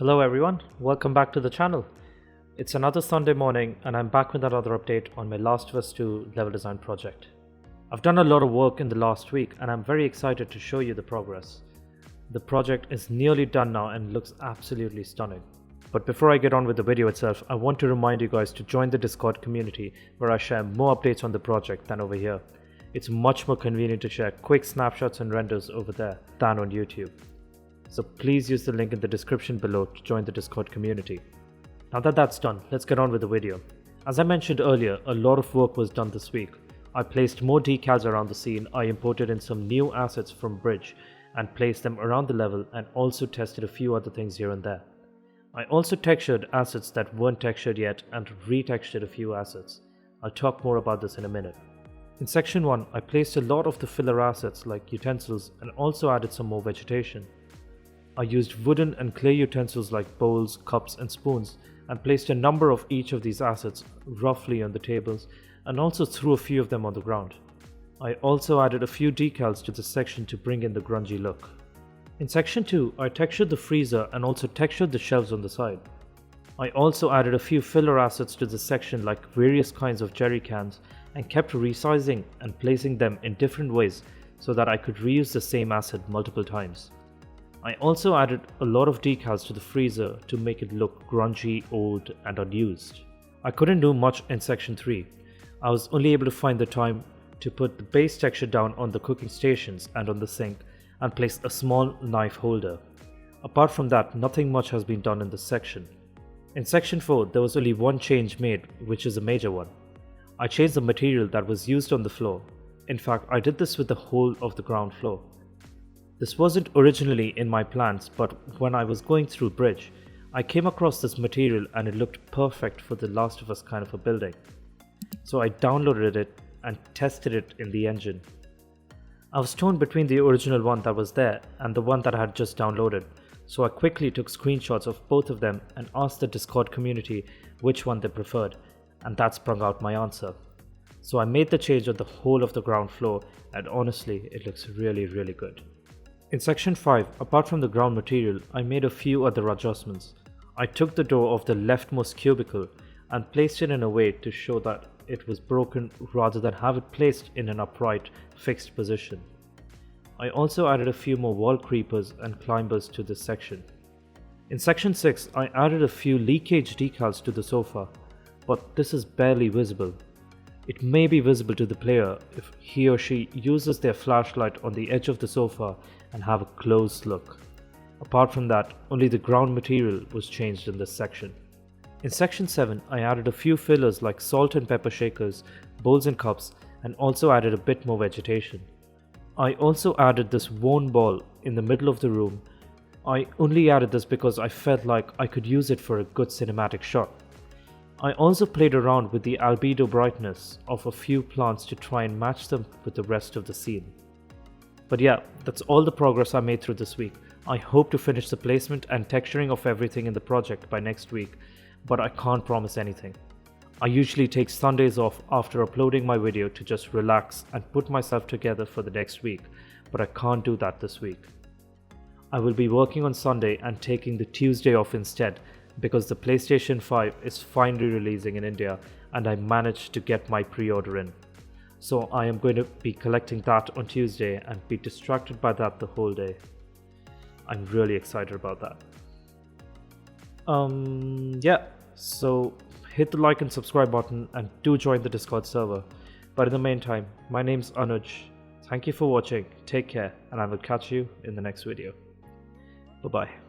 Hello everyone, welcome back to the channel. It's another Sunday morning and I'm back with another update on my Last of Us 2 level design project. I've done a lot of work in the last week and I'm very excited to show you the progress. The project is nearly done now and looks absolutely stunning. But before I get on with the video itself, I want to remind you guys to join the Discord community where I share more updates on the project than over here. It's much more convenient to share quick snapshots and renders over there than on YouTube. So please use the link in the description below to join the Discord community. Now that that's done, let's get on with the video. As I mentioned earlier, a lot of work was done this week. I placed more decals around the scene, I imported in some new assets from Bridge and placed them around the level and also tested a few other things here and there. I also textured assets that weren't textured yet and retextured a few assets. I'll talk more about this in a minute. In section 1, I placed a lot of the filler assets like utensils and also added some more vegetation. I used wooden and clay utensils like bowls, cups and spoons and placed a number of each of these assets roughly on the tables and also threw a few of them on the ground. I also added a few decals to this section to bring in the grungy look. In section 2, I textured the freezer and also textured the shelves on the side. I also added a few filler assets to this section like various kinds of jerry cans and kept resizing and placing them in different ways so that I could reuse the same asset multiple times. I also added a lot of decals to the freezer to make it look grungy, old and unused. I couldn't do much in section 3. I was only able to find the time to put the base texture down on the cooking stations and on the sink and place a small knife holder. Apart from that, nothing much has been done in this section. In section 4, there was only one change made, which is a major one. I changed the material that was used on the floor. In fact, I did this with the whole of the ground floor. This wasn't originally in my plans, but when I was going through Bridge, I came across this material and it looked perfect for the Last of Us kind of a building. So I downloaded it and tested it in the engine. I was torn between the original one that was there and the one that I had just downloaded, so I quickly took screenshots of both of them and asked the Discord community which one they preferred, and that sprung out my answer. So I made the change on the whole of the ground floor and honestly it looks really good. In section 5, apart from the ground material, I made a few other adjustments. I took the door of the leftmost cubicle and placed it in a way to show that it was broken rather than have it placed in an upright, fixed position. I also added a few more wall creepers and climbers to this section. In section 6, I added a few leakage decals to the sofa, but this is barely visible. It may be visible to the player if he or she uses their flashlight on the edge of the sofa and have a close look. Apart from that, only the ground material was changed in this section. In section 7, I added a few fillers like salt and pepper shakers, bowls and cups, and also added a bit more vegetation. I also added this worn ball in the middle of the room. I only added this because I felt like I could use it for a good cinematic shot. I also played around with the albedo brightness of a few plants to try and match them with the rest of the scene. But yeah, that's all the progress I made through this week. I hope to finish the placement and texturing of everything in the project by next week, but I can't promise anything. I usually take Sundays off after uploading my video to just relax and put myself together for the next week, but I can't do that this week. I will be working on Sunday and taking the Tuesday off instead, because the PlayStation 5 is finally releasing in India and I managed to get my pre-order in. So I am going to be collecting that on Tuesday and be distracted by that the whole day. I'm really excited about that. Yeah, so hit the like and subscribe button and do join the Discord server. But in the meantime, my name's Anuj. Thank you for watching, take care, and I will catch you in the next video. Bye bye.